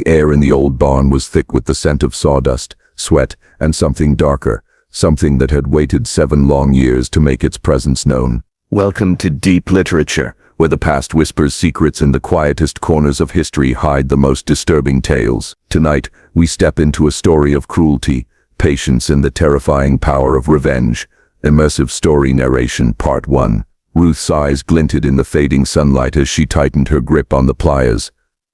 air in the old barn was thick with the scent of sawdust, sweat, and something darker, something that had waited 7 long years to make its presence known. Welcome to Deep Literature, where the past whispers secrets and the quietest corners of history hide the most disturbing tales. Tonight, we step into a story of cruelty, patience, and the terrifying power of revenge. Immersive Story Narration Part 1. Ruth's eyes glinted in the fading sunlight as she tightened her grip on the pliers.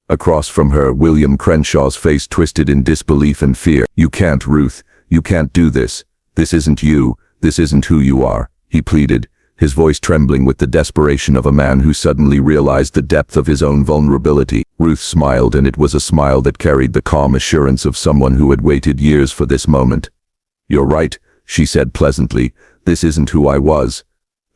Across from her, William Krenshaw's face twisted in disbelief and fear. "You can't, Ruth. You can't do this. This isn't you. This isn't who you are," he pleaded, his voice trembling with the desperation of a man who suddenly realized the depth of his own vulnerability. Ruth smiled, and it was a smile that carried the calm assurance of someone who had waited years for this moment. "You're right," she said pleasantly. "This isn't who I was.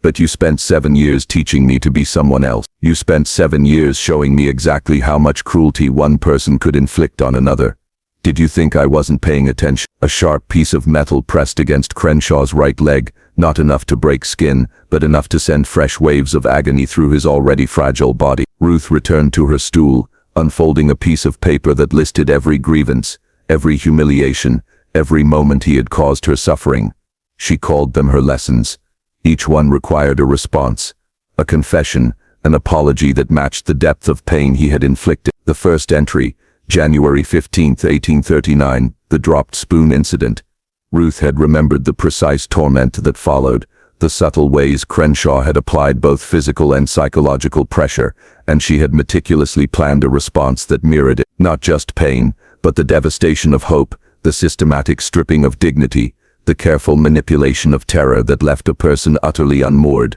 But you spent 7 years teaching me to be someone else. You spent 7 years showing me exactly how much cruelty one person could inflict on another. Did you think I wasn't paying attention?" A sharp piece of metal pressed against Crenshaw's right leg, not enough to break skin, but enough to send fresh waves of agony through his already fragile body. Ruth returned to her stool, unfolding a piece of paper that listed every grievance, every humiliation, every moment he had caused her suffering. She called them her lessons. Each one required a response, a confession, an apology that matched the depth of pain he had inflicted. The first entry, January 15, 1839, the dropped spoon incident. Ruth had remembered the precise torment that followed, the subtle ways Krenshaw had applied both physical and psychological pressure, and she had meticulously planned a response that mirrored it. Not just pain, but the devastation of hope, the systematic stripping of dignity, the careful manipulation of terror that left a person utterly unmoored.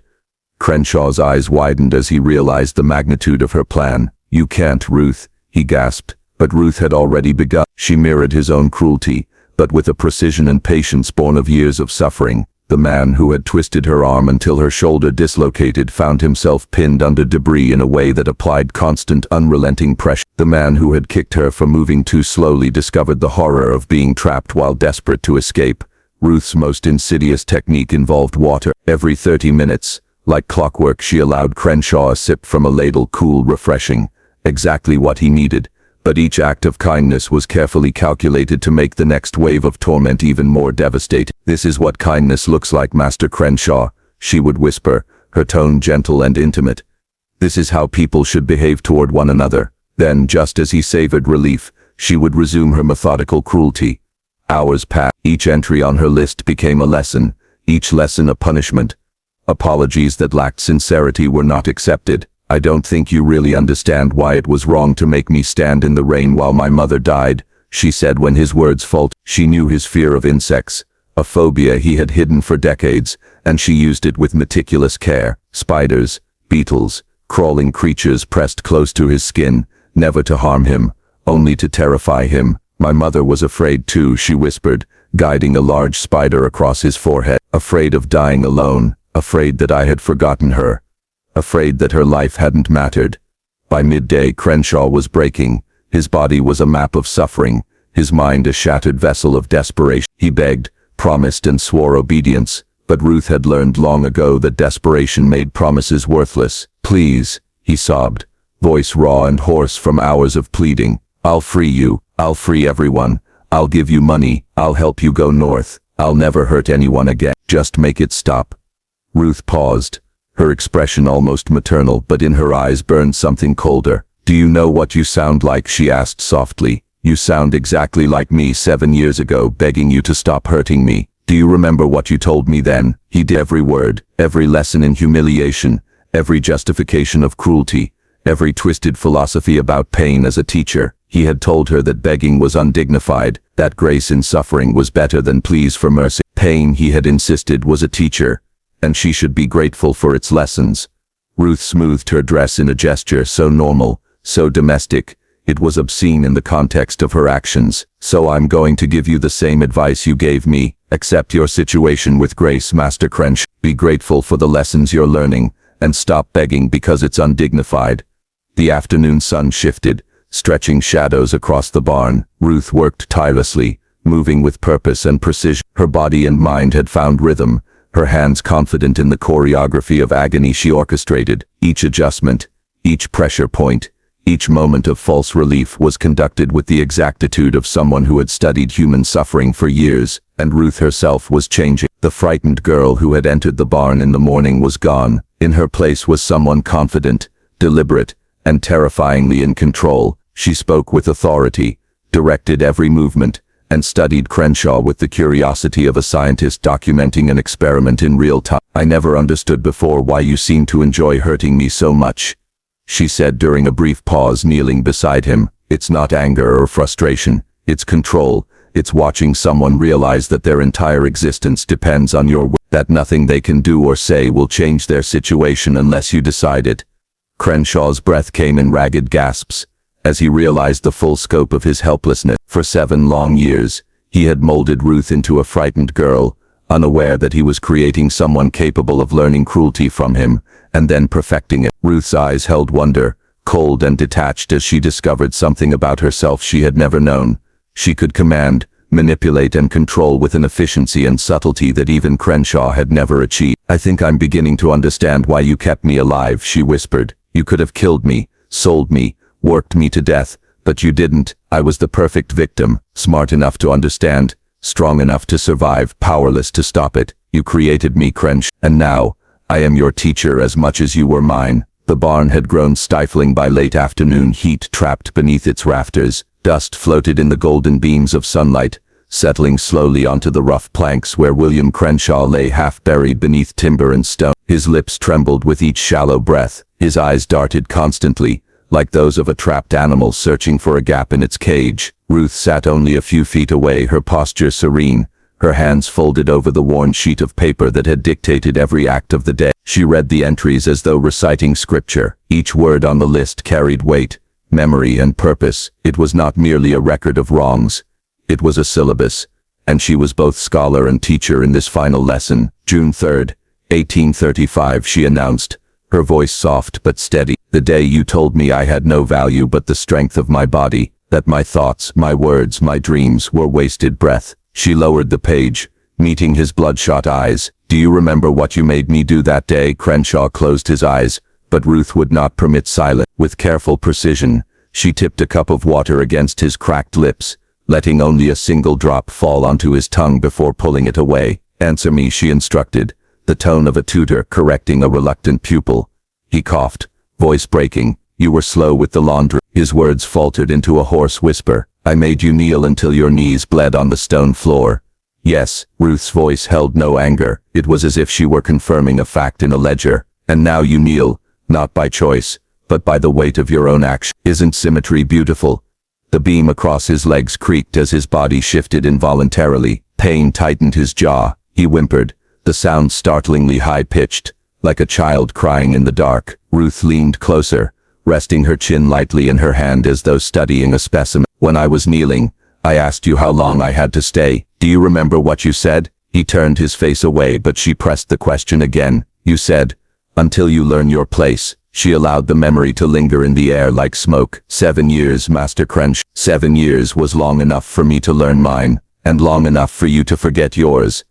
Crenshaw's eyes widened as he realized the magnitude of her plan. "You can't, Ruth," he gasped. But Ruth had already begun. She mirrored his own cruelty, but with a precision and patience born of years of suffering. The man who had twisted her arm until her shoulder dislocated found himself pinned under debris in a way that applied constant, unrelenting pressure. The man who had kicked her for moving too slowly discovered the horror of being trapped while desperate to escape. Ruth's most insidious technique involved water. Every 30 minutes, like clockwork, she allowed Krenshaw a sip from a ladle, cool, refreshing, exactly what he needed. But each act of kindness was carefully calculated to make the next wave of torment even more devastating. "This is what kindness looks like, Master Krenshaw," she would whisper, her tone gentle and intimate. "This is how people should behave toward one another." Then, just as he savored relief, she would resume her methodical cruelty. Hours passed. Each entry on her list became a lesson, each lesson a punishment. Apologies that lacked sincerity were not accepted. "I don't think you really understand why it was wrong to make me stand in the rain while my mother died," she said when his words faltered. She knew his fear of insects, a phobia he had hidden for decades, and she used it with meticulous care. Spiders, beetles, crawling creatures pressed close to his skin, never to harm him, only to terrify him. "My mother was afraid too," she whispered, guiding a large spider across his forehead. "Afraid of dying alone, afraid that I had forgotten her, afraid that her life hadn't mattered." By midday, Krenshaw was breaking. His body was a map of suffering, his mind a shattered vessel of desperation. He begged, promised, and swore obedience, but Ruth had learned long ago that desperation made promises worthless. "Please," he sobbed, voice raw and hoarse from hours of pleading. "I'll free you. I'll free everyone. I'll give you money. I'll help you go north. I'll never hurt anyone again. Just make it stop." Ruth paused, her expression almost maternal, but in her eyes burned something colder. "Do you know what you sound like?" she asked softly. "You sound exactly like me 7 years ago, begging you to stop hurting me. Do you remember what you told me then?" He did. Every word, every lesson in humiliation, every justification of cruelty, every twisted philosophy about pain as a teacher. He had told her that begging was undignified, that grace in suffering was better than pleas for mercy. Pain, he had insisted, was a teacher, and she should be grateful for its lessons. Ruth smoothed her dress in a gesture so normal, so domestic, it was obscene in the context of her actions. "So I'm going to give you the same advice you gave me. Accept your situation with grace, Master Krenshaw. Be grateful for the lessons you're learning, and stop begging because it's undignified." The afternoon sun shifted, stretching shadows across the barn. Ruth worked tirelessly, moving with purpose and precision. Her body and mind had found rhythm, her hands confident in the choreography of agony she orchestrated. Each adjustment, each pressure point, Each moment of false relief was conducted with the exactitude of someone who had studied human suffering for years, and Ruth herself was changing. The frightened girl who had entered the barn in the morning was gone. In her place was someone confident, deliberate, and terrifyingly in control. She spoke with authority, directed every movement, and studied Krenshaw with the curiosity of a scientist documenting an experiment in real time. "I never understood before why you seem to enjoy hurting me so much," she said during a brief pause, kneeling beside him. "It's not anger or frustration, it's control. It's watching someone realize that their entire existence depends on your will, that nothing they can do or say will change their situation unless you decide it." Crenshaw's breath came in ragged gasps as he realized the full scope of his helplessness. For 7 long years, he had molded Ruth into a frightened girl, unaware that he was creating someone capable of learning cruelty from him, and then perfecting it. Ruth's eyes held wonder, cold and detached, as she discovered something about herself she had never known. She could command, manipulate, and control with an efficiency and subtlety that even Krenshaw had never achieved. "I think I'm beginning to understand why you kept me alive," she whispered. "You could have killed me, sold me, worked me to death, but you didn't. I was the perfect victim, smart enough to understand, strong enough to survive, powerless to stop it. You created me, Krenshaw, and now, I am your teacher as much as you were mine." The barn had grown stifling by late afternoon heat trapped beneath its rafters. Dust floated in the golden beams of sunlight, settling slowly onto the rough planks where William Krenshaw lay half buried beneath timber and stone. His lips trembled with each shallow breath. His eyes darted constantly, like those of a trapped animal searching for a gap in its cage. Ruth sat only a few feet away, her posture serene, her hands folded over the worn sheet of paper that had dictated every act of the day. She read the entries as though reciting scripture. Each word on the list carried weight, memory, and purpose. It was not merely a record of wrongs. It was a syllabus, and she was both scholar and teacher in this final lesson. "June 3rd, 1835, she announced, her voice soft but steady. "The day you told me I had no value but the strength of my body, that my thoughts, my words, my dreams were wasted breath." She lowered the page, meeting his bloodshot eyes. "Do you remember what you made me do that day?" Krenshaw closed his eyes, but Ruth would not permit silence. With careful precision, she tipped a cup of water against his cracked lips, letting only a single drop fall onto his tongue before pulling it away. "Answer me," she instructed, the tone of a tutor correcting a reluctant pupil. He coughed, voice breaking. "You were slow with the laundry." His words faltered into a hoarse whisper. "I made you kneel until your knees bled on the stone floor." "Yes." Ruth's voice held no anger. It was as if she were confirming a fact in a ledger. "And now you kneel, not by choice, but by the weight of your own action. Isn't symmetry beautiful?" The beam across his legs creaked as his body shifted involuntarily. Pain tightened his jaw. He whimpered, the sound startlingly high-pitched, like a child crying in the dark. Ruth leaned closer, resting her chin lightly in her hand as though studying a specimen. "When I was kneeling, I asked you how long I had to stay. Do you remember what you said?" He turned his face away, but she pressed the question again. "You said, until you learn your place." She allowed the memory to linger in the air like smoke. 7 years, Master Krenshaw. 7 years was long enough for me to learn mine, and long enough for you to forget yours."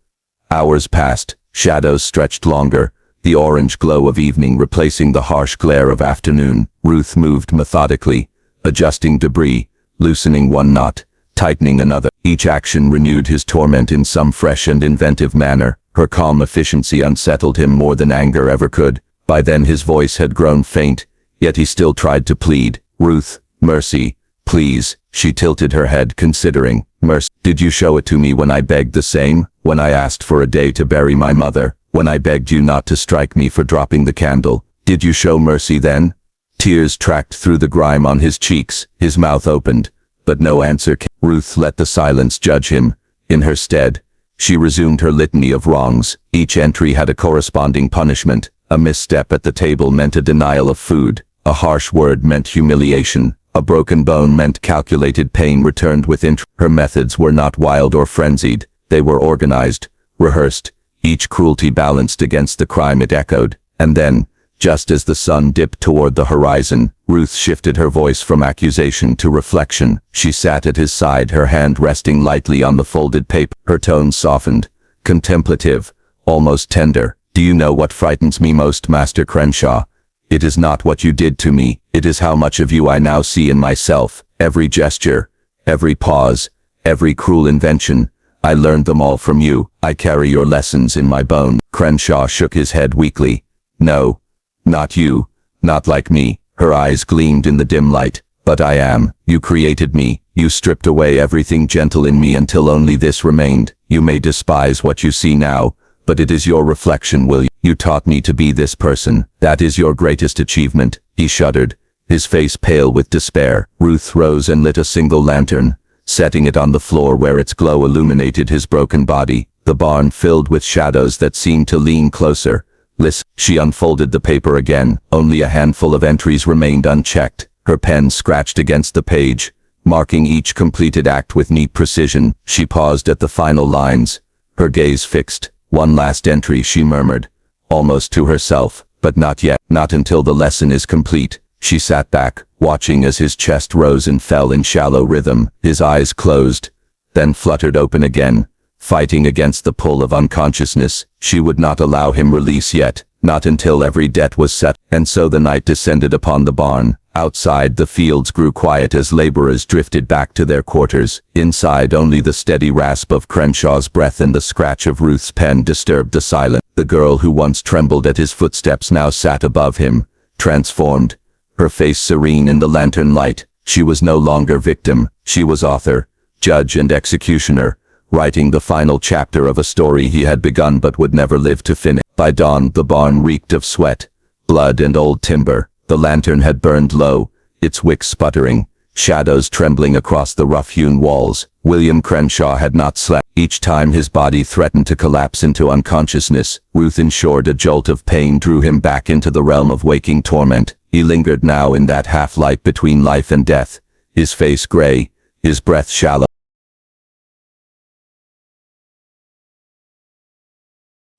Hours passed, shadows stretched longer, the orange glow of evening replacing the harsh glare of afternoon. Ruth moved methodically, adjusting debris, loosening one knot, tightening another. Each action renewed his torment in some fresh and inventive manner. Her calm efficiency unsettled him more than anger ever could. By then his voice had grown faint, yet he still tried to plead. "Ruth, mercy, please." She tilted her head, considering. "Mercy? Did you show it to me when I begged the same? When I asked for a day to bury my mother? When I begged you not to strike me for dropping the candle? Did you show mercy then?" Tears tracked through the grime on his cheeks. His mouth opened, but no answer came. Ruth let the silence judge him. In her stead, she resumed her litany of wrongs. Each entry had a corresponding punishment. A misstep at the table meant a denial of food. A harsh word meant humiliation. A broken bone meant calculated pain returned with interest. Her methods were not wild or frenzied. They were organized, rehearsed, each cruelty balanced against the crime it echoed. And then, just as the sun dipped toward the horizon, Ruth shifted her voice from accusation to reflection. She sat at his side, her hand resting lightly on the folded paper. Her tone softened, contemplative, almost tender. "Do you know what frightens me most, Master Krenshaw? It is not what you did to me, it is how much of you I now see in myself. Every gesture, every pause, every cruel invention, I learned them all from you. I carry your lessons in my bones. Krenshaw shook his head weakly. No, not you, not like me. Her eyes gleamed in the dim light. But I am. You created me. You stripped away everything gentle in me until only this remained. You may despise what you see now, but it is your reflection, William. You taught me to be this person. That is your greatest achievement. He shuddered, his face pale with despair. Ruth rose and lit a single lantern, setting it on the floor where its glow illuminated his broken body. The barn filled with shadows that seemed to lean closer. Listen. She unfolded the paper again. Only a handful of entries remained unchecked. Her pen scratched against the page, marking each completed act with neat precision. She paused at the final lines, her gaze fixed. One last entry, she murmured, almost to herself, but not yet, not until the lesson is complete. She sat back, watching as his chest rose and fell in shallow rhythm. His eyes closed, then fluttered open again, fighting against the pull of unconsciousness. She would not allow him release yet, not until every debt was set. And so the night descended upon the barn. Outside, the fields grew quiet as laborers drifted back to their quarters. Inside, only the steady rasp of Crenshaw's breath and the scratch of Ruth's pen disturbed the silence. The girl who once trembled at his footsteps now sat above him, transformed, her face serene in the lantern light. She was no longer victim, she was author, judge and executioner, writing the final chapter of a story he had begun but would never live to finish. By dawn, the barn reeked of sweat, blood and old timber. The lantern had burned low, its wick sputtering, shadows trembling across the rough-hewn walls. William Krenshaw had not slept. Each time his body threatened to collapse into unconsciousness, Ruth ensured a jolt of pain drew him back into the realm of waking torment. He lingered now in that half-light between life and death, his face gray, his breath shallow.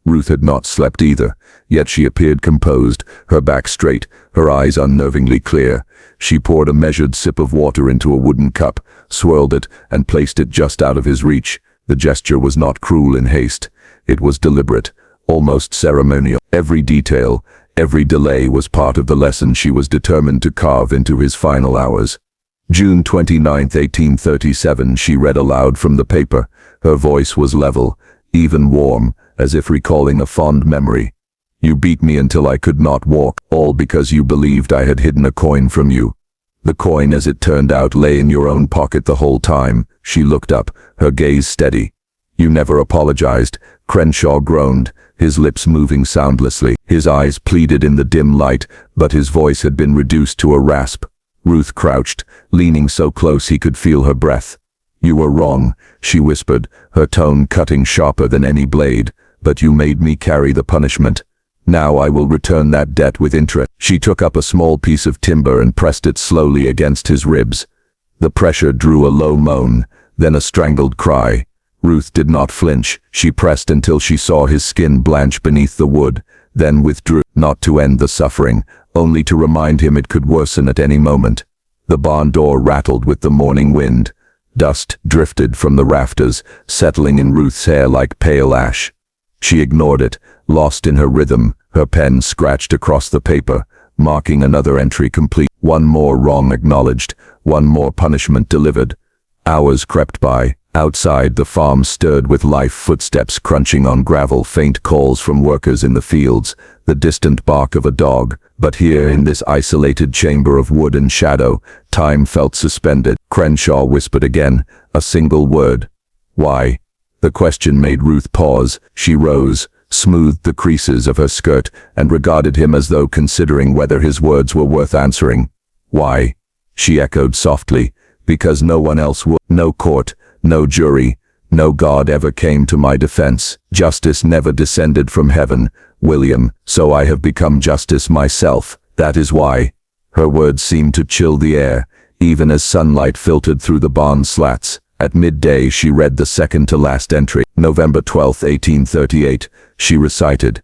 Ruth had not slept either, yet she appeared composed, her back straight, her eyes unnervingly clear. She poured a measured sip of water into a wooden cup, swirled it, and placed it just out of his reach. The gesture was not cruel in haste. It was deliberate, almost ceremonial. Every detail, every delay was part of the lesson she was determined to carve into his final hours. June 29, 1837, she read aloud from the paper. Her voice was level, even warm, as if recalling a fond memory. You beat me until I could not walk, all because you believed I had hidden a coin from you. The coin, as it turned out, lay in your own pocket the whole time. She looked up, her gaze steady. You never apologized. Krenshaw groaned, his lips moving soundlessly. His eyes pleaded in the dim light, but his voice had been reduced to a rasp. Ruth crouched, leaning so close he could feel her breath. You were wrong, she whispered, her tone cutting sharper than any blade. But you made me carry the punishment. Now I will return that debt with interest. She took up a small piece of timber and pressed it slowly against his ribs. The pressure drew a low moan, then a strangled cry. Ruth did not flinch. She pressed until she saw his skin blanch beneath the wood, then withdrew, not to end the suffering, only to remind him it could worsen at any moment. The barn door rattled with the morning wind. Dust drifted from the rafters, settling in Ruth's hair like pale ash. She ignored it, lost in her rhythm. Her pen scratched across the paper, marking another entry complete. One more wrong acknowledged, one more punishment delivered. Hours crept by. Outside, the farm stirred with life, footsteps crunching on gravel, faint calls from workers in the fields, the distant bark of a dog. But here, in this isolated chamber of wood and shadow, time felt suspended. Krenshaw whispered again, a single word. Why? The question made Ruth pause. She rose, smoothed the creases of her skirt, and regarded him as though considering whether his words were worth answering. Why? She echoed softly. Because no one else would. No court, no jury, no God ever came to my defense. Justice never descended from heaven, William, so I have become justice myself. That is why. Her words seemed to chill the air, even as sunlight filtered through the barn slats. At midday, she read the second-to-last entry. November 12, 1838, she recited.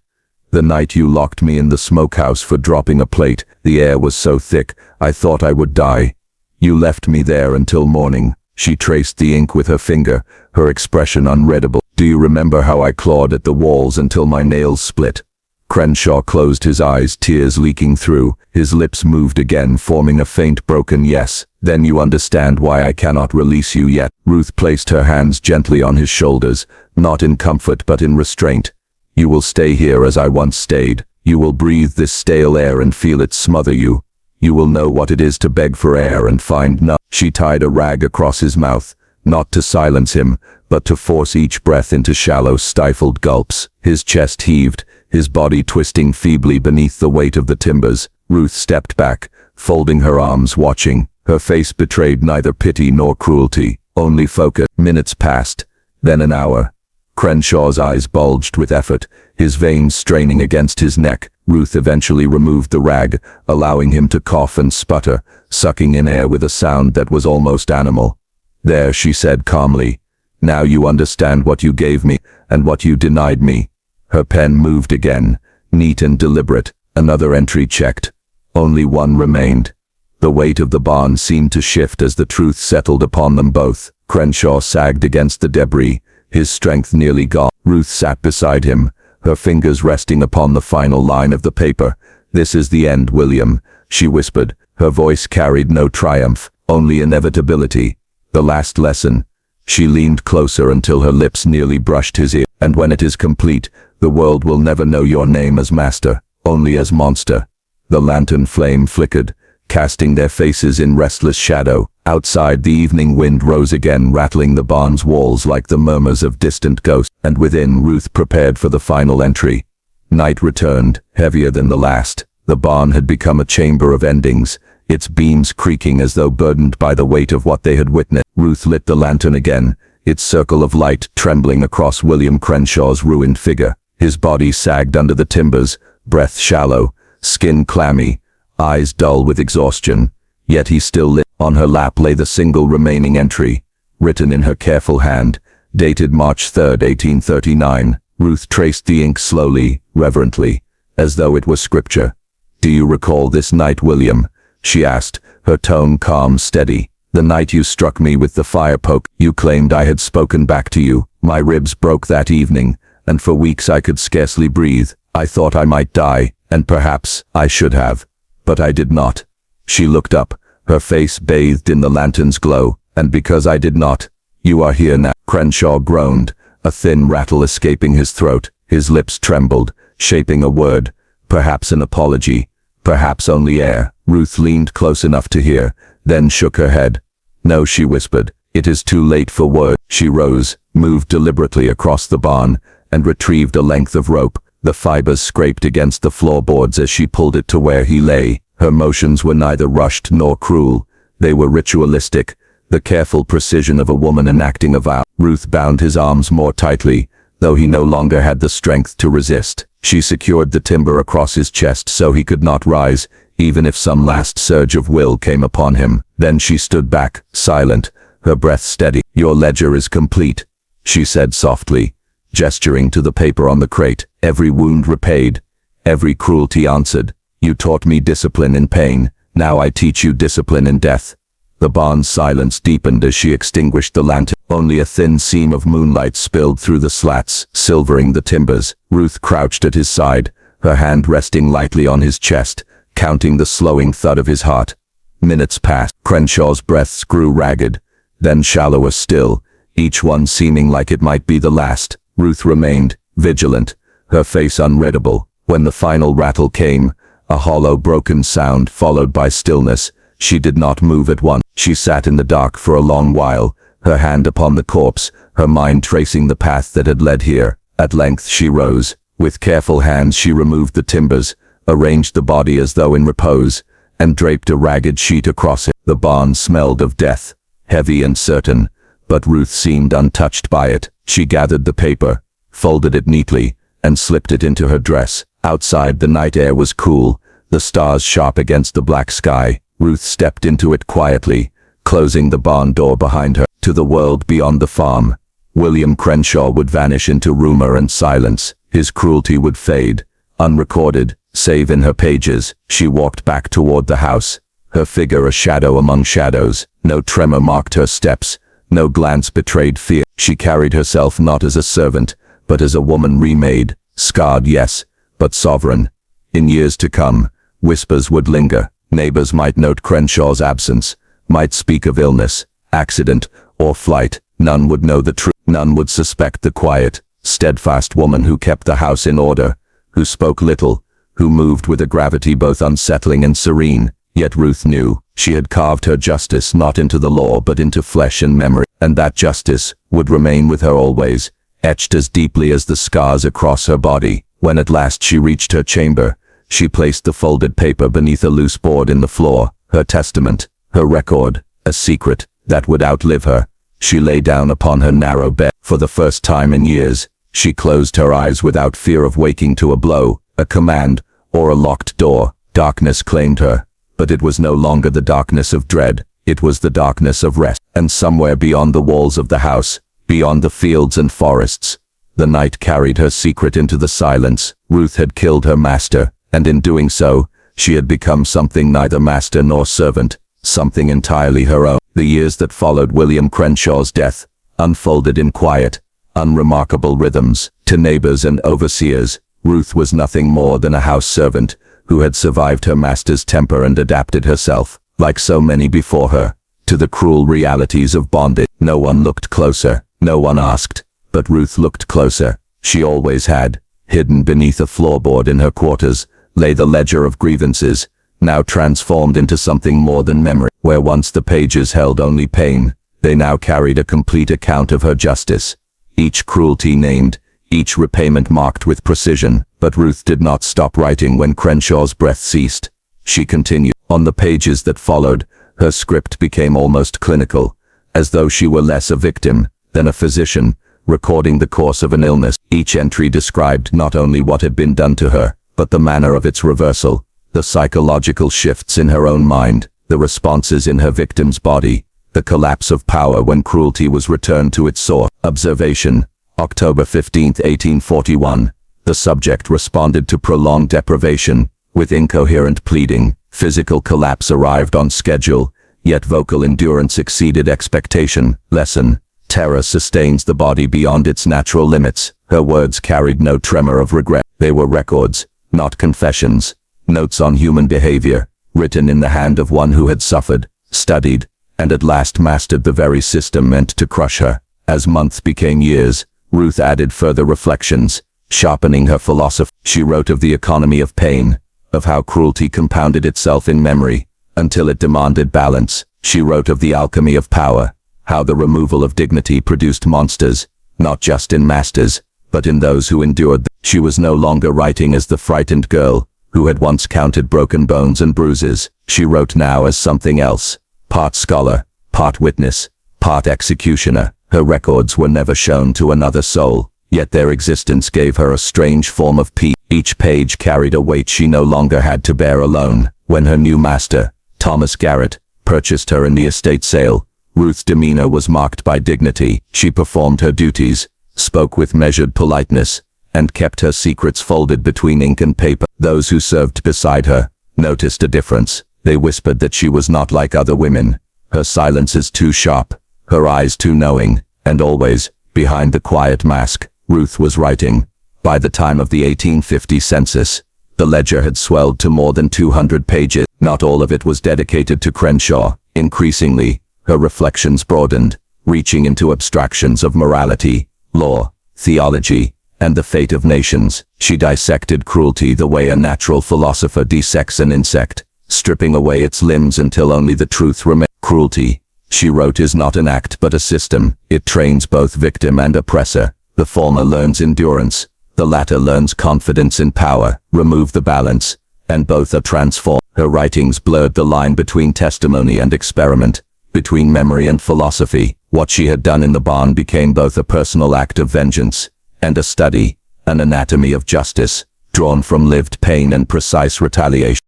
The night you locked me in the smokehouse for dropping a plate, the air was so thick, I thought I would die. You left me there until morning. She traced the ink with her finger, her expression unreadable. Do you remember how I clawed at the walls until my nails split? Krenshaw closed his eyes, tears leaking through. His lips moved again, forming a faint broken yes. Then you understand why I cannot release you yet. Ruth placed her hands gently on his shoulders, not in comfort but in restraint. You will stay here as I once stayed. You will breathe this stale air and feel it smother you. You will know what it is to beg for air and find none. She tied a rag across his mouth, not to silence him, but to force each breath into shallow, stifled gulps. His chest heaved, his body twisting feebly beneath the weight of the timbers. Ruth stepped back, folding her arms, watching. Her face betrayed neither pity nor cruelty, only focus. Minutes passed, then an hour. Crenshaw's eyes bulged with effort, his veins straining against his neck. Ruth eventually removed the rag, allowing him to cough and sputter, sucking in air with a sound that was almost animal. There, she said calmly. Now you understand what you gave me, and what you denied me. Her pen moved again, neat and deliberate. Another entry checked. Only one remained. The weight of the barn seemed to shift as the truth settled upon them both. Krenshaw sagged against the debris, his strength nearly gone. Ruth sat beside him, her fingers resting upon the final line of the paper. This is the end, William, she whispered. Her voice carried no triumph, only inevitability. The last lesson. She leaned closer until her lips nearly brushed his ear. And when it is complete, the world will never know your name as master, only as monster. The lantern flame flickered, casting their faces in restless shadow. Outside, the evening wind rose again, rattling the barn's walls like the murmurs of distant ghosts. And within, Ruth prepared for the final entry. Night returned, heavier than the last. The barn had become a chamber of endings, its beams creaking as though burdened by the weight of what they had witnessed. Ruth lit the lantern again, its circle of light trembling across William Crenshaw's ruined figure. His body sagged under the timbers, breath shallow, skin clammy, eyes dull with exhaustion. Yet he still lit. On her lap lay the single remaining entry, written in her careful hand, dated March 3, 1839. Ruth traced the ink slowly, reverently, as though it were scripture. Do you recall this night, William? She asked, her tone calm, steady. The night you struck me with the fire poke. You claimed I had spoken back to you. My ribs broke that evening, and for weeks I could scarcely breathe. I thought I might die, and perhaps I should have. But I did not. She looked up, her face bathed in the lantern's glow. And because I did not, you are here now. Krenshaw groaned, a thin rattle escaping his throat. His lips trembled, shaping a word. Perhaps an apology. Perhaps only air. Ruth leaned close enough to hear, then shook her head. No, she whispered. It is too late for words. She rose, moved deliberately across the barn, and retrieved a length of rope. The fibers scraped against the floorboards as she pulled it to where he lay. Her motions were neither rushed nor cruel. They were ritualistic, the careful precision of a woman enacting a vow. Ruth bound his arms more tightly, though he no longer had the strength to resist. She secured the timber across his chest so he could not rise, even if some last surge of will came upon him. Then she stood back, silent, her breath steady. Your ledger is complete, she said softly, gesturing to the paper on the crate. Every wound repaid, every cruelty answered. You taught me discipline in pain, now I teach you discipline in death. The barn's silence deepened as she extinguished the lantern. Only a thin seam of moonlight spilled through the slats, silvering the timbers. Ruth crouched at his side, her hand resting lightly on his chest, counting the slowing thud of his heart. Minutes passed. Crenshaw's breaths grew ragged, then shallower still, each one seeming like it might be the last. Ruth remained, vigilant, her face unreadable. When the final rattle came, a hollow, broken sound followed by stillness. She did not move at once. She sat in the dark for a long while, her hand upon the corpse, her mind tracing the path that had led here. At length she rose. With careful hands she removed the timbers, arranged the body as though in repose, and draped a ragged sheet across it. The barn smelled of death, heavy and certain, but Ruth seemed untouched by it. She gathered the paper, folded it neatly, and slipped it into her dress. Outside, the night air was cool, the stars sharp against the black sky. Ruth stepped into it quietly, closing the barn door behind her. To the world beyond the farm, William Krenshaw would vanish into rumor and silence. His cruelty would fade, unrecorded, save in her pages. She walked back toward the house, her figure a shadow among shadows. No tremor marked her steps, no glance betrayed fear. She carried herself not as a servant, but as a woman remade, scarred, yes, but sovereign. In years to come, whispers would linger. Neighbors might note Crenshaw's absence, might speak of illness, accident, or flight. None would know the truth. None would suspect the quiet, steadfast woman who kept the house in order, who spoke little, who moved with a gravity both unsettling and serene. Yet Ruth knew she had carved her justice not into the law but into flesh and memory, and that justice would remain with her always, etched as deeply as the scars across her body. When at last she reached her chamber, she placed the folded paper beneath a loose board in the floor, her testament, her record, a secret that would outlive her. She lay down upon her narrow bed. For the first time in years, she closed her eyes without fear of waking to a blow, a command, or a locked door. Darkness claimed her, but it was no longer the darkness of dread, it was the darkness of rest. And somewhere beyond the walls of the house, beyond the fields and forests, the night carried her secret into the silence. Ruth had killed her master, and in doing so, she had become something neither master nor servant, something entirely her own. The years that followed William Krenshaw's death unfolded in quiet, unremarkable rhythms. To neighbors and overseers, Ruth was nothing more than a house servant who had survived her master's temper and adapted herself, like so many before her, to the cruel realities of bondage. No one looked closer, no one asked, but Ruth looked closer. She always had. Hidden beneath a floorboard in her quarters lay the ledger of grievances, now transformed into something more than memory. Where once the pages held only pain, they now carried a complete account of her justice. Each cruelty named, each repayment marked with precision. But Ruth did not stop writing when Crenshaw's breath ceased. She continued. On the pages that followed, her script became almost clinical, as though she were less a victim than a physician, recording the course of an illness. Each entry described not only what had been done to her, but the manner of its reversal, the psychological shifts in her own mind, the responses in her victim's body, the collapse of power when cruelty was returned to its source. Observation: October 15, 1841. The subject responded to prolonged deprivation with incoherent pleading. Physical collapse arrived on schedule, yet vocal endurance exceeded expectation. Lesson: terror sustains the body beyond its natural limits. Her words carried no tremor of regret. They were records, not confessions, notes on human behavior, written in the hand of one who had suffered, studied, and at last mastered the very system meant to crush her. As months became years, Ruth added further reflections, sharpening her philosophy. She wrote of the economy of pain, of how cruelty compounded itself in memory, until it demanded balance. She wrote of the alchemy of power, how the removal of dignity produced monsters, not just in masters, but in those who endured them. She was no longer writing as the frightened girl who had once counted broken bones and bruises. She wrote now as something else, part scholar, part witness, part executioner. Her records were never shown to another soul, yet their existence gave her a strange form of peace. Each page carried a weight she no longer had to bear alone. When her new master, Thomas Garrett, purchased her in the estate sale, Ruth's demeanor was marked by dignity. She performed her duties, spoke with measured politeness, and kept her secrets folded between ink and paper. Those who served beside her noticed a difference. They whispered that she was not like other women. Her silences too sharp, her eyes too knowing, and always, behind the quiet mask, Ruth was writing. By the time of the 1850 census, the ledger had swelled to more than 200 pages. Not all of it was dedicated to Krenshaw. Increasingly, her reflections broadened, reaching into abstractions of morality, law, theology, and the fate of nations. She dissected cruelty the way a natural philosopher dissects an insect, stripping away its limbs until only the truth remains. Cruelty, she wrote, is not an act but a system. It trains both victim and oppressor. The former learns endurance, the latter learns confidence in power. Remove the balance, and both are transformed. Her writings blurred the line between testimony and experiment, between memory and philosophy. What she had done in the barn became both a personal act of vengeance and a study, an anatomy of justice, drawn from lived pain and precise retaliation.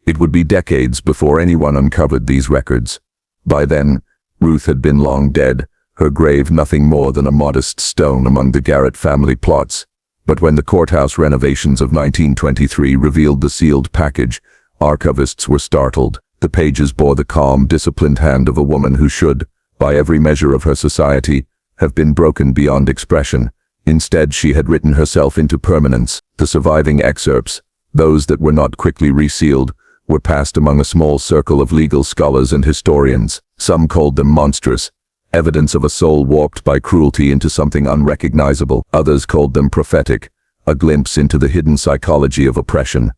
It would be decades before anyone uncovered these records. By then, Ruth had been long dead, her grave nothing more than a modest stone among the Garrett family plots. But when the courthouse renovations of 1923 revealed the sealed package, archivists were startled. The pages bore the calm, disciplined hand of a woman who should, by every measure of her society, have been broken beyond expression. Instead, she had written herself into permanence. The surviving excerpts, those that were not quickly resealed, were passed among a small circle of legal scholars and historians. Some called them monstrous, evidence of a soul warped by cruelty into something unrecognizable. Others called them prophetic, a glimpse into the hidden psychology of oppression.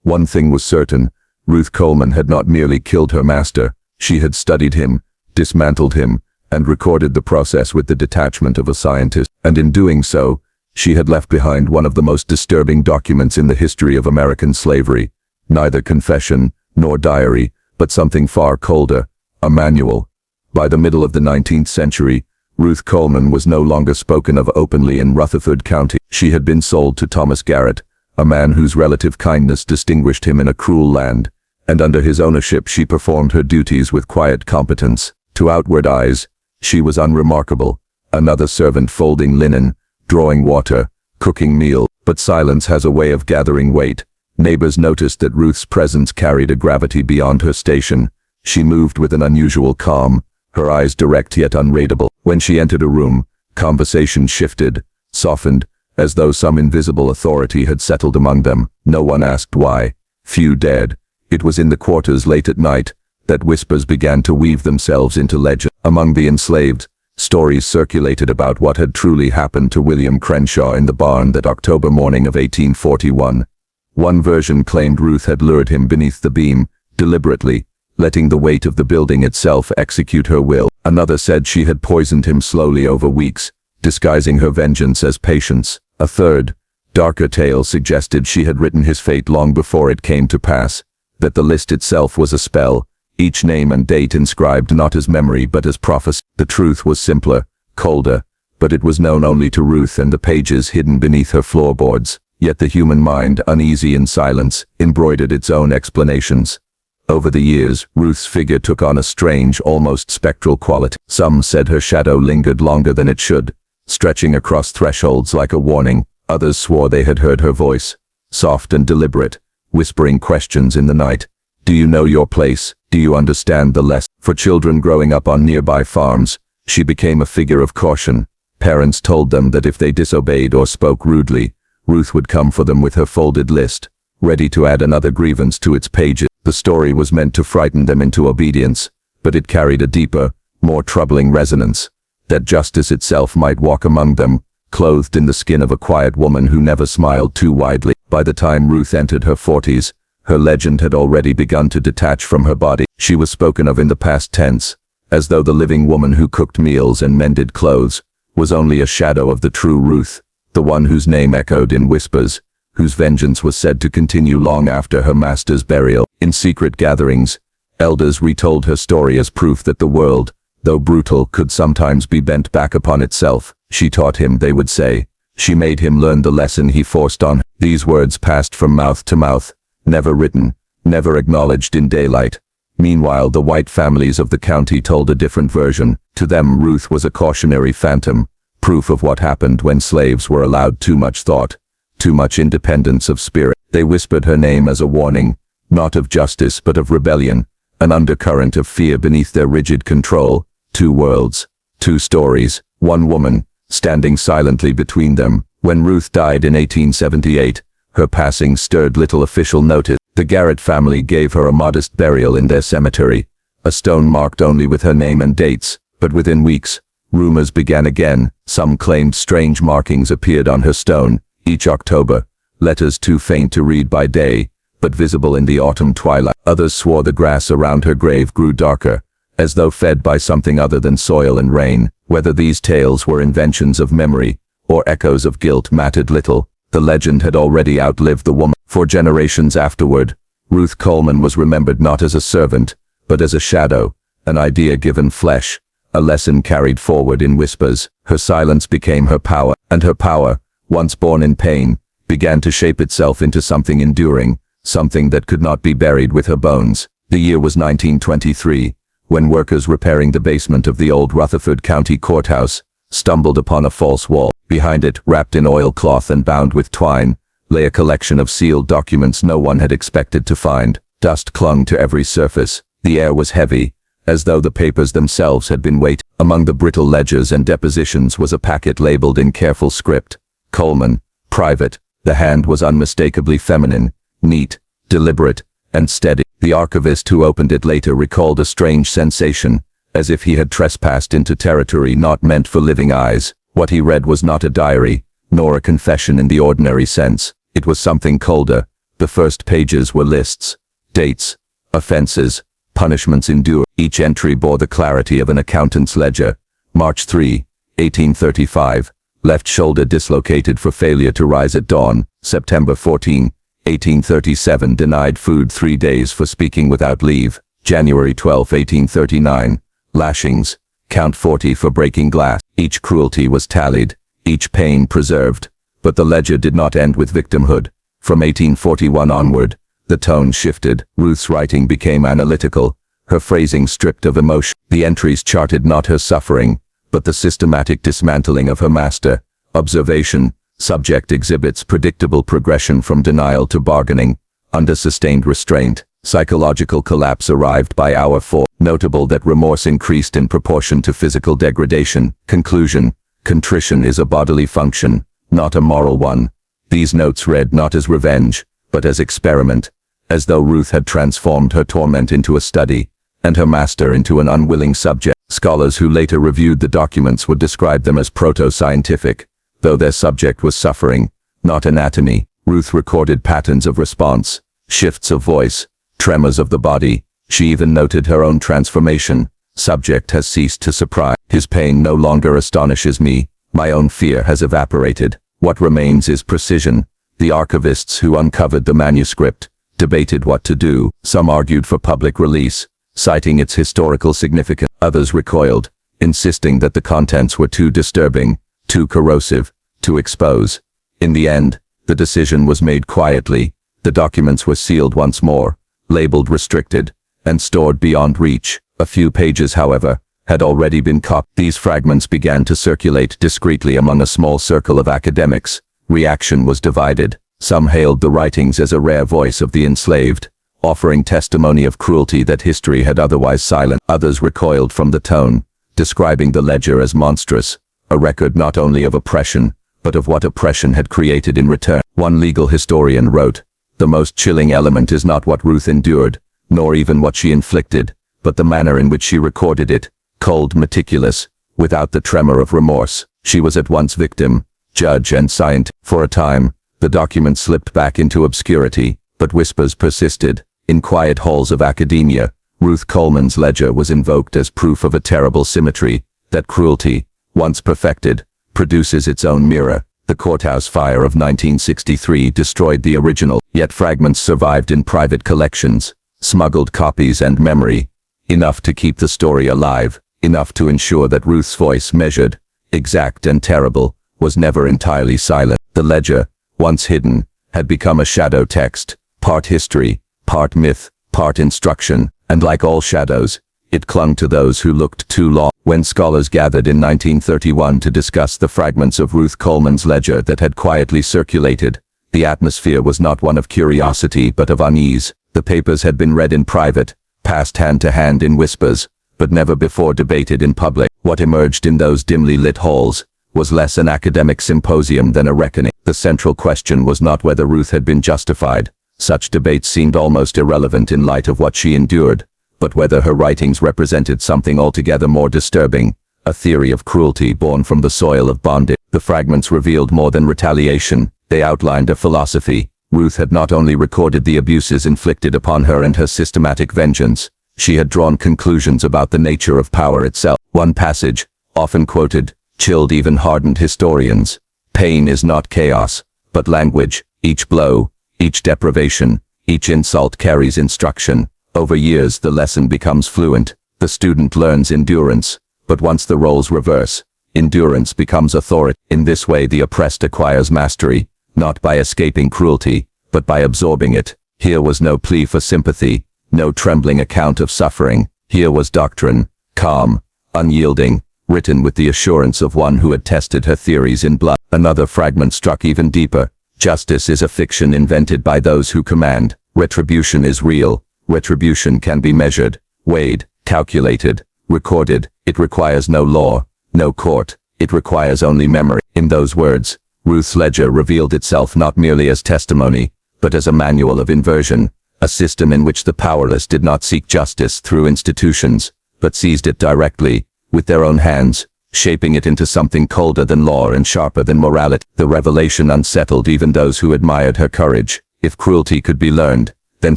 One thing was certain: Ruth Coleman had not merely killed her master, she had studied him, dismantled him, and recorded the process with the detachment of a scientist. And in doing so, she had left behind one of the most disturbing documents in the history of American slavery. Neither confession nor diary, but something far colder, a manual. By the middle of the 19th century, Ruth Coleman was no longer spoken of openly in Rutherford County. She had been sold to Thomas Garrett, a man whose relative kindness distinguished him in a cruel land, and under his ownership she performed her duties with quiet competence. To outward eyes, she was unremarkable, another servant folding linen, drawing water, cooking meal. But silence has a way of gathering weight. Neighbors noticed that Ruth's presence carried a gravity beyond her station. She moved with an unusual calm, her eyes direct yet unreadable. When she entered a room, conversation shifted, softened, as though some invisible authority had settled among them. No one asked why. Few dared. It was in the quarters late at night that whispers began to weave themselves into legend. Among the enslaved, stories circulated about what had truly happened to William Krenshaw in the barn that October morning of 1841. One version claimed Ruth had lured him beneath the beam, deliberately, letting the weight of the building itself execute her will. Another said she had poisoned him slowly over weeks, disguising her vengeance as patience. A third, darker tale suggested she had written his fate long before it came to pass, that the list itself was a spell, each name and date inscribed not as memory but as prophecy. The truth was simpler, colder, but it was known only to Ruth and the pages hidden beneath her floorboards. Yet the human mind, uneasy in silence, embroidered its own explanations. Over the years, Ruth's figure took on a strange, almost spectral quality. Some said her shadow lingered longer than it should, stretching across thresholds like a warning. Others swore they had heard her voice, soft and deliberate, whispering questions in the night. Do you know your place? Do you understand the lesson? For children growing up on nearby farms, she became a figure of caution. Parents told them that if they disobeyed or spoke rudely, Ruth would come for them with her folded list, ready to add another grievance to its pages. The story was meant to frighten them into obedience, but it carried a deeper, more troubling resonance, that justice itself might walk among them, clothed in the skin of a quiet woman who never smiled too widely. By the time Ruth entered her 40s, her legend had already begun to detach from her body. She was spoken of in the past tense, as though the living woman who cooked meals and mended clothes was only a shadow of the true Ruth, the one whose name echoed in whispers, whose vengeance was said to continue long after her master's burial. In secret gatherings, elders retold her story as proof that the world, though brutal, could sometimes be bent back upon itself. She taught him, they would say. She made him learn the lesson he forced on her. These words passed from mouth to mouth, never written, never acknowledged in daylight. Meanwhile, the white families of the county told a different version. To them, Ruth was a cautionary phantom, proof of what happened when slaves were allowed too much thought, too much independence of spirit. They whispered her name as a warning, not of justice but of rebellion, an undercurrent of fear beneath their rigid control. Two worlds, two stories, one woman, standing silently between them. When Ruth died in 1878, her passing stirred little official notice. The Garrett family gave her a modest burial in their cemetery, a stone marked only with her name and dates. But within weeks, rumors began again. Some claimed strange markings appeared on her stone each October, letters too faint to read by day, but visible in the autumn twilight. Others swore the grass around her grave grew darker, as though fed by something other than soil and rain. Whether these tales were inventions of memory or echoes of guilt mattered little. The legend had already outlived the woman. For generations afterward, Ruth Coleman was remembered not as a servant, but as a shadow, an idea given flesh, a lesson carried forward in whispers. Her silence became her power, and her power, once born in pain, began to shape itself into something enduring, something that could not be buried with her bones. The year was 1923, when workers repairing the basement of the old Rutherford County Courthouse stumbled upon a false wall. Behind it, wrapped in oilcloth and bound with twine, lay a collection of sealed documents no one had expected to find. Dust clung to every surface. The air was heavy, as though the papers themselves had been weighted. Among the brittle ledgers and depositions was a packet labeled in careful script, Coleman, private. The hand was unmistakably feminine, neat, deliberate, and steady. The archivist who opened it later recalled a strange sensation, as if he had trespassed into territory not meant for living eyes. What he read was not a diary, nor a confession in the ordinary sense. It was something colder. The first pages were lists, dates, offenses, punishments endured. Each entry bore the clarity of an accountant's ledger. March 3, 1835, left shoulder dislocated for failure to rise at dawn. September 14, 1837, denied food 3 days for speaking without leave. January 12, 1839, lashings, count 40 for breaking glass. Each cruelty was tallied, each pain preserved, but the ledger did not end with victimhood. From 1841 onward, the tone shifted. Ruth's writing became analytical, her phrasing stripped of emotion. The entries charted not her suffering, but the systematic dismantling of her master. Observation, subject exhibits predictable progression from denial to bargaining, under sustained restraint. Psychological collapse arrived by hour 4. Notable that remorse increased in proportion to physical degradation. Conclusion, contrition is a bodily function, not a moral one. These notes read not as revenge, but as experiment, as though Ruth had transformed her torment into a study, and her master into an unwilling subject. Scholars who later reviewed the documents would describe them as proto-scientific, though their subject was suffering, not anatomy. Ruth recorded patterns of response, shifts of voice, tremors of the body. She even noted her own transformation. Subject has ceased to surprise. His pain no longer astonishes me. My own fear has evaporated. What remains is precision. The archivists who uncovered the manuscript debated what to do. Some argued for public release, citing its historical significance. Others recoiled, insisting that the contents were too disturbing, too corrosive, to expose. In the end, the decision was made quietly. The documents were sealed once more, labeled restricted, and stored beyond reach. A few pages, however, had already been copied. These fragments began to circulate discreetly among a small circle of academics. Reaction was divided. Some hailed the writings as a rare voice of the enslaved, offering testimony of cruelty that history had otherwise silenced. Others recoiled from the tone, describing the ledger as monstrous, a record not only of oppression, but of what oppression had created in return. One legal historian wrote, "The most chilling element is not what Ruth endured, nor even what she inflicted, but the manner in which she recorded it, cold, meticulous, without the tremor of remorse. She was at once victim, judge and scientist." For a time, the document slipped back into obscurity, but whispers persisted. In quiet halls of academia, Ruth Coleman's ledger was invoked as proof of a terrible symmetry, that cruelty, once perfected, produces its own mirror. The courthouse fire of 1963 destroyed the original, yet fragments survived in private collections, smuggled copies and memory, enough to keep the story alive, enough to ensure that Ruth's voice, measured, exact and terrible, was never entirely silent. The ledger, once hidden, had become a shadow text, part history, part myth, part instruction, and like all shadows, it clung to those who looked too long. When scholars gathered in 1931 to discuss the fragments of Ruth Coleman's ledger that had quietly circulated, the atmosphere was not one of curiosity but of unease. The papers had been read in private, passed hand to hand in whispers, but never before debated in public. What emerged in those dimly lit halls was less an academic symposium than a reckoning. The central question was not whether Ruth had been justified. Such debates seemed almost irrelevant in light of what she endured, but whether her writings represented something altogether more disturbing, a theory of cruelty born from the soil of bondage. The fragments revealed more than retaliation. They outlined a philosophy. Ruth had not only recorded the abuses inflicted upon her and her systematic vengeance, she had drawn conclusions about the nature of power itself. One passage, often quoted, chilled even hardened historians. Pain is not chaos, but language. Each blow, each deprivation, each insult carries instruction. Over years the lesson becomes fluent. The student learns endurance, but once the roles reverse, endurance becomes authority. In this way the oppressed acquires mastery, not by escaping cruelty, but by absorbing it. Here was no plea for sympathy, no trembling account of suffering. Here was doctrine, calm, unyielding, written with the assurance of one who had tested her theories in blood. Another fragment struck even deeper. Justice is a fiction invented by those who command. Retribution is real, Retribution can be measured, weighed, calculated, recorded. It requires no law, no court. It requires only memory. In those words, Ruth's ledger revealed itself not merely as testimony, but as a manual of inversion, a system in which the powerless did not seek justice through institutions, but seized it directly, with their own hands, shaping it into something colder than law and sharper than morality. The revelation unsettled even those who admired her courage. If cruelty could be learned, then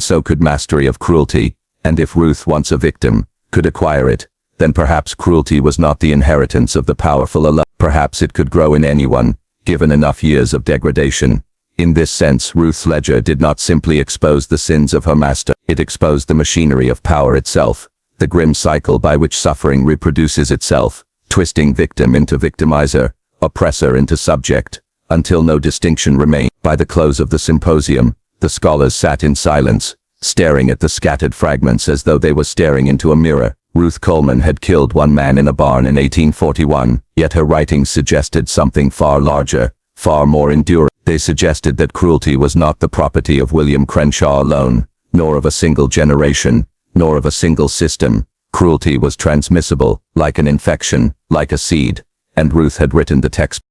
so could mastery of cruelty, and if Ruth, once a victim, could acquire it, then perhaps cruelty was not the inheritance of the powerful alone. Perhaps it could grow in anyone, given enough years of degradation. In this sense, Ruth's ledger did not simply expose the sins of her master, it exposed the machinery of power itself, the grim cycle by which suffering reproduces itself, twisting victim into victimizer, oppressor into subject, until no distinction remained. By the close of the symposium, the scholars sat in silence, staring at the scattered fragments as though they were staring into a mirror. Ruth Coleman had killed one man in a barn in 1841, yet her writings suggested something far larger, far more enduring. They suggested that cruelty was not the property of William Krenshaw alone, nor of a single generation, nor of a single system. Cruelty was transmissible, like an infection, like a seed, and Ruth had written the text.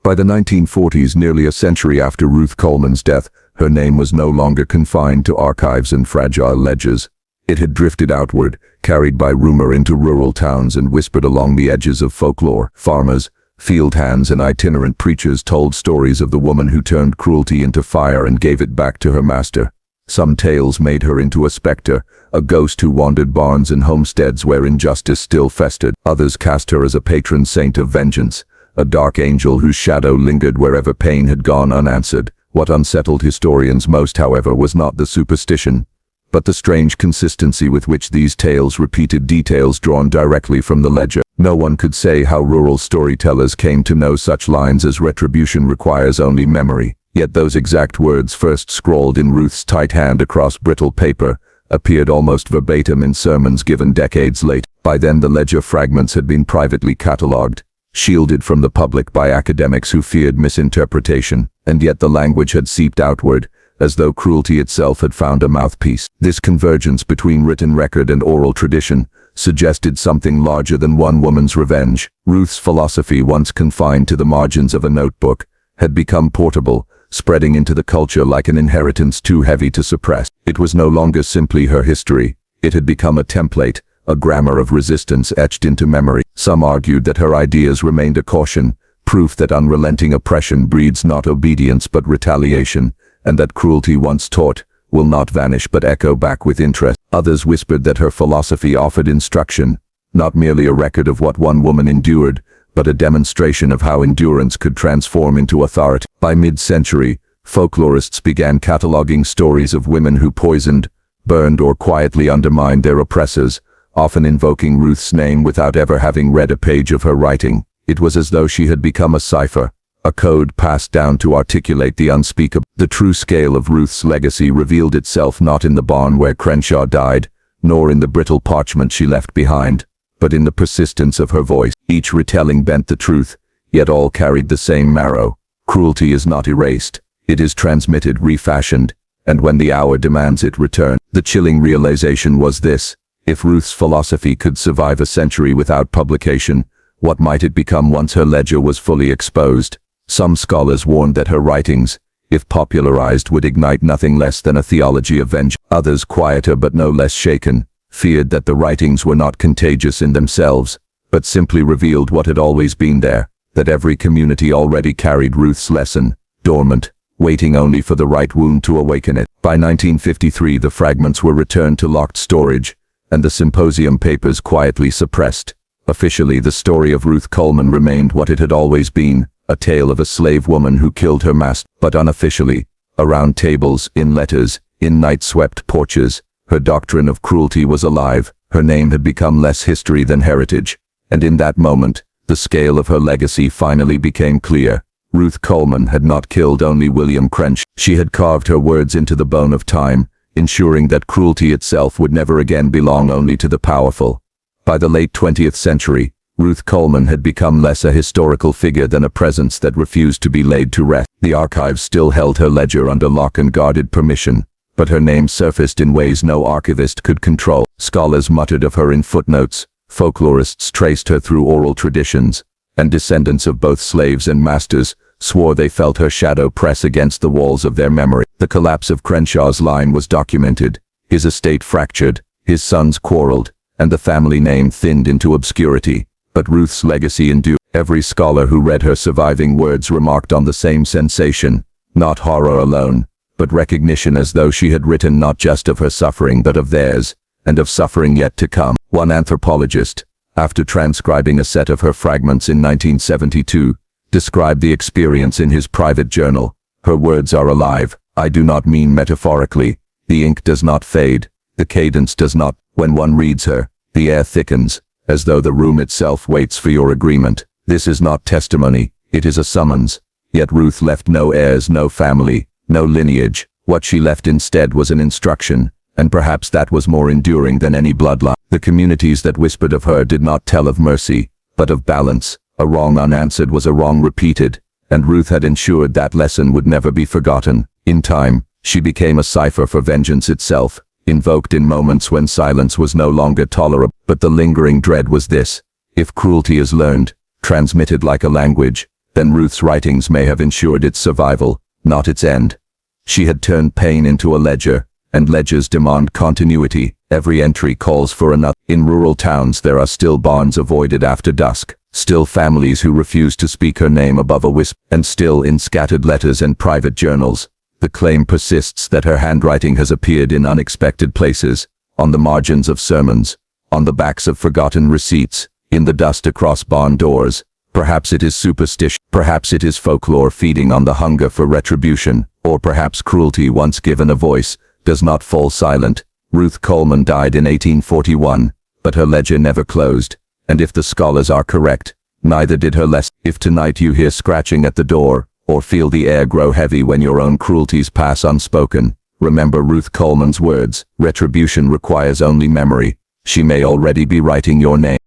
By the 1940s, nearly a century after Ruth Coleman's death, her name was no longer confined to archives and fragile ledgers. It had drifted outward, carried by rumor into rural towns and whispered along the edges of folklore. Farmers, field hands and itinerant preachers told stories of the woman who turned cruelty into fire and gave it back to her master. Some tales made her into a specter, a ghost who wandered barns and homesteads where injustice still festered. Others cast her as a patron saint of vengeance, a dark angel whose shadow lingered wherever pain had gone unanswered. What unsettled historians most, however, was not the superstition, but the strange consistency with which these tales repeated details drawn directly from the ledger. No one could say how rural storytellers came to know such lines as retribution requires only memory, yet those exact words, first scrawled in Ruth's tight hand across brittle paper, appeared almost verbatim in sermons given decades later. By then the ledger fragments had been privately catalogued, shielded from the public by academics who feared misinterpretation, and yet the language had seeped outward, as though cruelty itself had found a mouthpiece. This convergence between written record and oral tradition suggested something larger than one woman's revenge. Ruth's philosophy, once confined to the margins of a notebook, had become portable, spreading into the culture like an inheritance too heavy to suppress. It was no longer simply her history. It had become a template, a grammar of resistance etched into memory. Some argued that her ideas remained a caution, proof that unrelenting oppression breeds not obedience but retaliation, and that cruelty once taught will not vanish but echo back with interest. Others whispered that her philosophy offered instruction, not merely a record of what one woman endured, but a demonstration of how endurance could transform into authority. By mid-century, folklorists began cataloging stories of women who poisoned, burned, or quietly undermined their oppressors, often invoking Ruth's name without ever having read a page of her writing. It was as though she had become a cipher, a code passed down to articulate the unspeakable. The true scale of Ruth's legacy revealed itself not in the barn where Krenshaw died, nor in the brittle parchment she left behind, but in the persistence of her voice. Each retelling bent the truth, yet all carried the same marrow. Cruelty is not erased, it is transmitted, refashioned, and when the hour demands it return. The chilling realization was this: if Ruth's philosophy could survive a century without publication, what might it become once her ledger was fully exposed? Some scholars warned that her writings, if popularized, would ignite nothing less than a theology of vengeance. Others, quieter but no less shaken, feared that the writings were not contagious in themselves, but simply revealed what had always been there, that every community already carried Ruth's lesson, dormant, waiting only for the right wound to awaken it. By 1953 the fragments were returned to locked storage, and the symposium papers quietly suppressed. Officially, the story of Ruth Coleman remained what it had always been, a tale of a slave woman who killed her master. But unofficially, around tables, in letters, in night-swept porches, her doctrine of cruelty was alive. Her name had become less history than heritage, and in that moment, the scale of her legacy finally became clear. Ruth Coleman had not killed only William Krenshaw. She had carved her words into the bone of time, ensuring that cruelty itself would never again belong only to the powerful. By the late 20th century, Ruth Coleman had become less a historical figure than a presence that refused to be laid to rest. The archives still held her ledger under lock and guarded permission, but her name surfaced in ways no archivist could control. Scholars muttered of her in footnotes, folklorists traced her through oral traditions, and descendants of both slaves and masters swore they felt her shadow press against the walls of their memory. The collapse of Crenshaw's line was documented, his estate fractured, his sons quarreled, and the family name thinned into obscurity. But Ruth's legacy endured. Every scholar who read her surviving words remarked on the same sensation, not horror alone, but recognition, as though she had written not just of her suffering but of theirs, and of suffering yet to come. One anthropologist, after transcribing a set of her fragments in 1972, described the experience in his private journal. Her words are alive. I do not mean metaphorically. The ink does not fade. The cadence does not. When one reads her, the air thickens, as though the room itself waits for your agreement. This is not testimony, it is a summons. Yet Ruth left no heirs, no family, no lineage. What she left instead was an instruction, and perhaps that was more enduring than any bloodline. The communities that whispered of her did not tell of mercy, but of balance. A wrong unanswered was a wrong repeated, and Ruth had ensured that lesson would never be forgotten. In time, she became a cipher for vengeance itself, invoked in moments when silence was no longer tolerable. But the lingering dread was this: if cruelty is learned, transmitted like a language, then Ruth's writings may have ensured its survival, not its end. She had turned pain into a ledger, and ledgers demand continuity. Every entry calls for another. In rural towns there are still barns avoided after dusk, still families who refuse to speak her name above a whisper, and still in scattered letters and private journals, the claim persists that her handwriting has appeared in unexpected places, on the margins of sermons, on the backs of forgotten receipts, in the dust across barn doors. Perhaps it is superstition, perhaps it is folklore feeding on the hunger for retribution, or perhaps cruelty, once given a voice, does not fall silent. Ruth Coleman died in 1841, but her ledger never closed, and if the scholars are correct, neither did her lesson. If tonight you hear scratching at the door, or feel the air grow heavy when your own cruelties pass unspoken, remember Ruth Coleman's words: retribution requires only memory. She may already be writing your name.